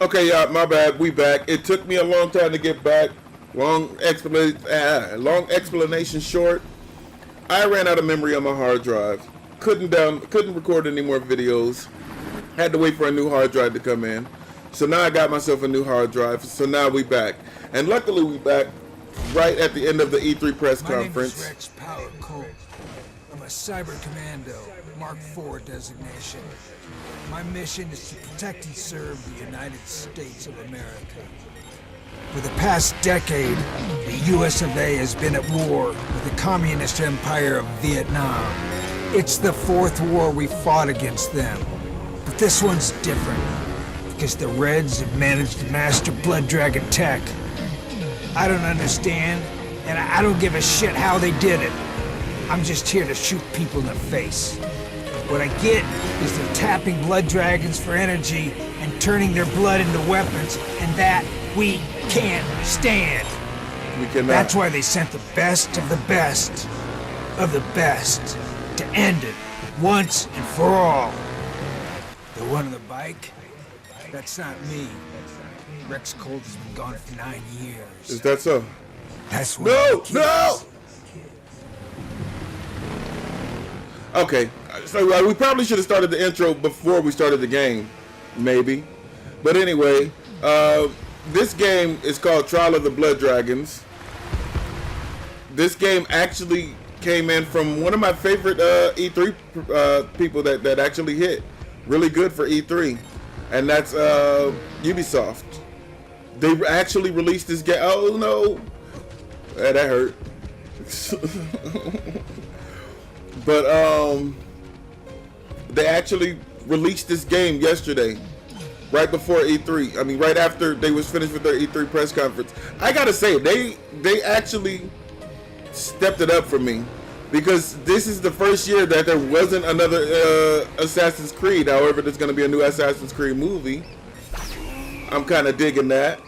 Okay, yeah, my bad. We back. It took me a long time to get back. Long explanation short. I ran out of memory on my hard drive. Couldn't record any more videos. Had to wait for a new hard drive to come in. So now I got myself a new hard drive. So now we back. And luckily we back right at the end of the E3 press My name conference. is Rex Power Cole. I'm a Cyber Commando, Mark IV designation. My mission is to protect and serve the United States of America. For the past decade, the US of A has been at war with the Communist Empire of Vietnam. It's the fourth war we fought against them. But this one's different, because the Reds have managed to master Blood Dragon tech. I don't understand, and I don't give a shit how they did it. I'm just here to shoot people in the face. What I get is they're tapping blood dragons for energy and turning their blood into weapons, and that we can't stand. We cannot. That's why they sent the best of the best of the best to end it once and for all. The one on the bike? That's not me. Rex Cold has been gone for 9 years. Is that so? That's what No! Okay, so we probably should have started the intro before we started the game, maybe. But anyway, this game is called Trial of the Blood Dragons. This game actually came in from one of my favorite E3 people that actually hit really good for E3, and that's Ubisoft. They actually released this game. Oh no, that hurt. But they actually released this game yesterday, right before E3. I mean, right after they was finished with their E3 press conference. I gotta say, they actually stepped it up for me, because this is the first year that there wasn't another Assassin's Creed. However, there's gonna be a new Assassin's Creed movie. I'm kind of digging that.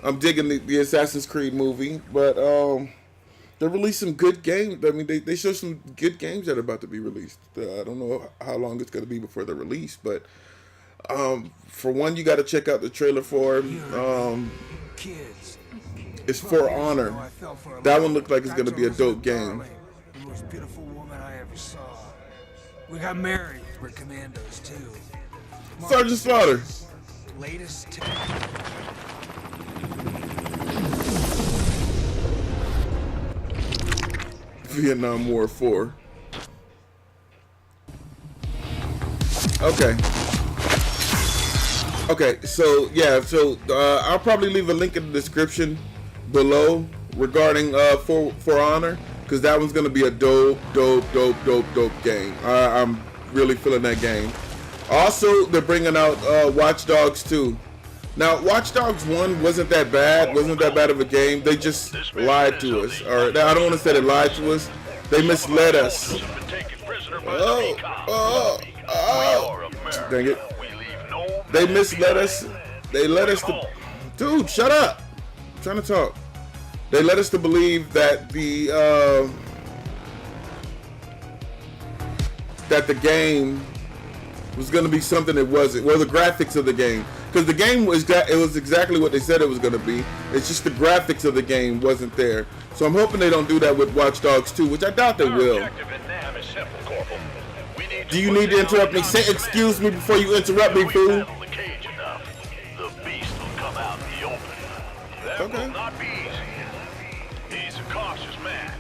I'm digging the Assassin's Creed movie, but they released some good games. I mean, they showed some good games that are about to be released. I don't know how long it's going to be before they're released, but for one, you got to check out the trailer for it's For Honor. That one looked like it's going to be a dope game. The most beautiful woman I ever saw. We got married. We're commandos too. Sergeant Slaughter. Latest Vietnam War 4. Okay, so yeah, I'll probably leave a link in the description below regarding For Honor, because that one's gonna be a dope game. I'm really feeling that game. Also, they're bringing out Watch Dogs 2. Now, Watch Dogs 1 wasn't that bad of a game. They just lied to us. Or, I don't want to say they lied to us. They misled us. Dang it. They misled us. They led us to... Dude, shut up. I'm trying to talk. They led us to believe that the game was going to be something it wasn't. Well, the graphics of the game. Because the game was exactly what they said it was going to be. It's just the graphics of the game wasn't there. So I'm hoping they don't do that with Watch Dogs 2, which I doubt they will. Do you need to interrupt me? Say excuse me before you interrupt me, fool. Okay. Not be easy. He's a cautious man,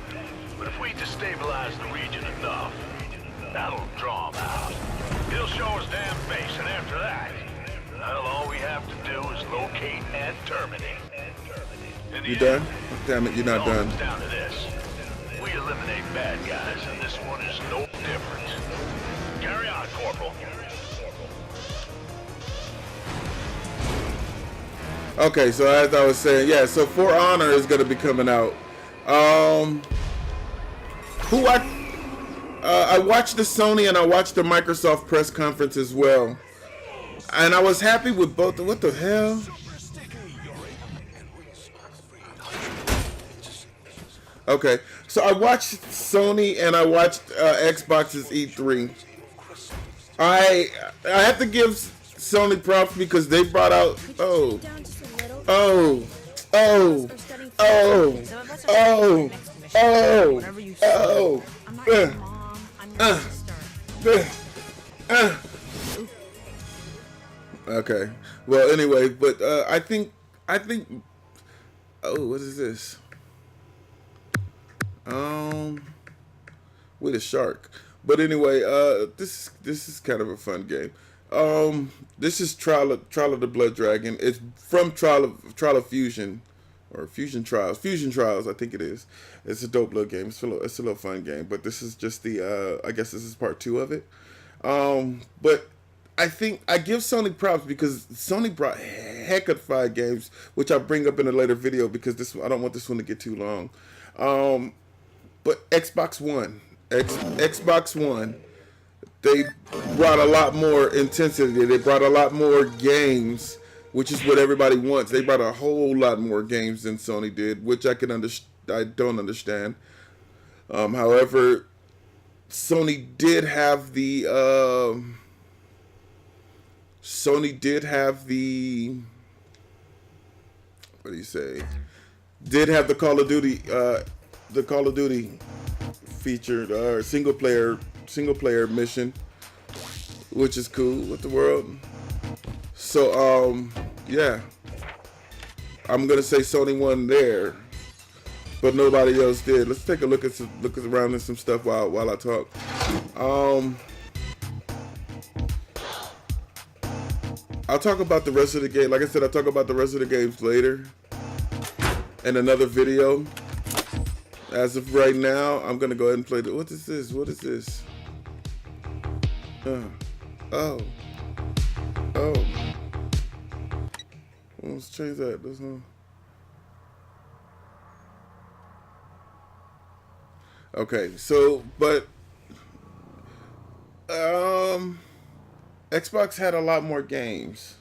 but if we destabilize the region enough, that'll draw him out. He'll show his damn face, and after that, all we have to do is locate and terminate. You done? Damn it, you're not done. It down to this. We eliminate bad guys, and this one is no different. Carry on, Corporal. Okay, so as I was saying, yeah, so For Honor is going to be coming out. I watched the Sony and I watched the Microsoft press conference as well. And I was happy with both. What the hell? Okay, so I watched Sony and I watched Xbox's E3. I have to give Sony props because they brought out oh oh oh oh oh oh oh okay. Well, anyway, but I think oh, what is this? With a shark. But anyway, this is kind of a fun game. This is Trial of the Blood Dragon. It's from Trial of Fusion, or Fusion Trials, I think it is. It's a dope little game. It's a little fun game. But this is just the I guess this is part 2 of it. But I think I give Sony props because Sony brought heck of 5 games, which I'll bring up in a later video because I don't want this one to get too long. But Xbox One, they brought a lot more intensity. They brought a lot more games, which is what everybody wants. They brought a whole lot more games than Sony did, which I don't understand. However, Sony did have the what do you say? Did have the Call of Duty featured single player mission, which is cool with the world. So yeah, I'm gonna say Sony won there, but nobody else did. Let's take a look around at some stuff while I talk. I'll talk about the rest of the game. Like I said, I'll talk about the rest of the games later in another video. As of right now, I'm gonna go ahead and play the. What is this? What is this? Oh. Let's change that. Okay, so but Xbox had a lot more games.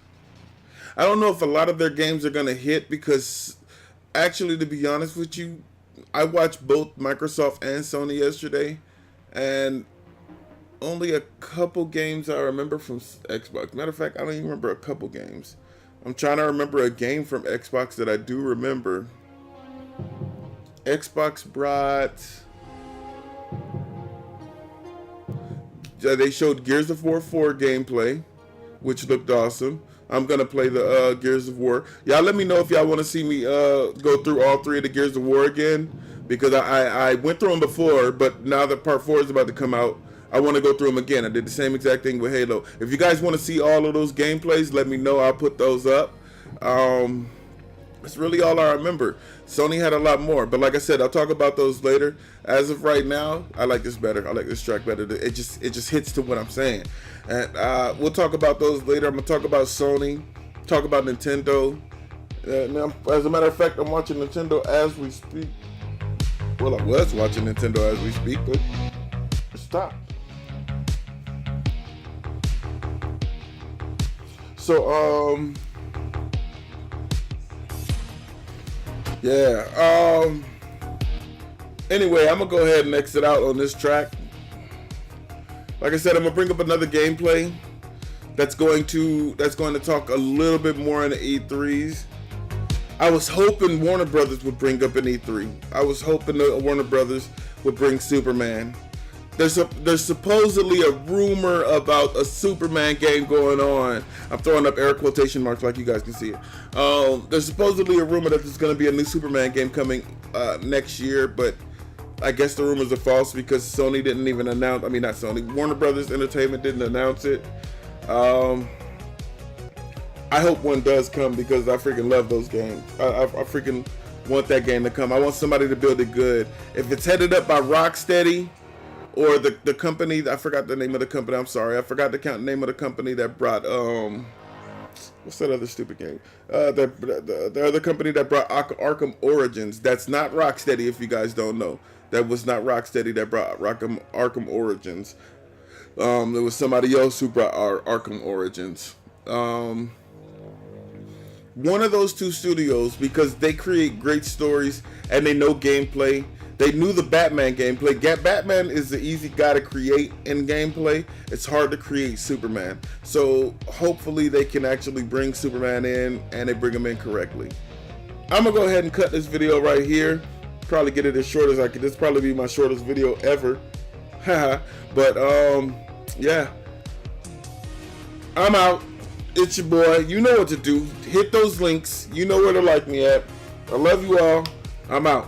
I don't know if a lot of their games are gonna hit because actually, to be honest with you, I watched both Microsoft and Sony yesterday, and only a couple games I remember from Xbox. Matter of fact, I don't even remember a couple games. I'm trying to remember a game from Xbox that I do remember. Xbox brought. They showed Gears of War 4 gameplay, which looked awesome. I'm gonna play the Gears of War. Y'all let me know if y'all want to see me go through all 3 of the Gears of War again, because I went through them before, but now that part 4 is about to come out, I want to go through them again. I did the same exact thing with Halo. If you guys want to see all of those gameplays, let me know. I'll put those up. That's really all I remember. Sony had a lot more, but like I said, I'll talk about those later. As of right now, I like this better. I like this track better. It just hits to what I'm saying. And we'll talk about those later. I'm gonna talk about Sony, talk about Nintendo. Now, as a matter of fact, I'm watching Nintendo as we speak. Well, I was watching Nintendo as we speak, but it stopped. So, yeah. Anyway, I'm gonna go ahead and exit out on this track. Like I said, I'm gonna bring up another gameplay that's going to talk a little bit more on the E3s. I was hoping Warner Brothers would bring up an E3. I was hoping that Warner Brothers would bring Superman. There's supposedly a rumor about a Superman game going on. I'm throwing up air quotation marks like you guys can see it. There's supposedly a rumor that there's going to be a new Superman game coming next year, but I guess the rumors are false because Sony didn't even announce. I mean, not Sony. Warner Brothers Entertainment didn't announce it. I hope one does come because I freaking love those games. I freaking want that game to come. I want somebody to build it good. If it's headed up by Rocksteady, or the company, I forgot the name of the company. I'm sorry, I forgot the name of the company that brought what's that other stupid game? The other company that brought Arkham Origins. That's not Rocksteady, if you guys don't know. That was not Rocksteady that brought Arkham Origins. There was somebody else who brought Arkham Origins. One of those two studios, because they create great stories and they know gameplay. They knew the Batman gameplay. Batman is the easy guy to create in gameplay. It's hard to create Superman. So hopefully they can actually bring Superman in, and they bring him in correctly. I'm gonna go ahead and cut this video right here. Probably get it as short as I could. This probably be my shortest video ever. But yeah, I'm out. It's your boy. You know what to do. Hit those links. You know where to like me at. I love you all. I'm out.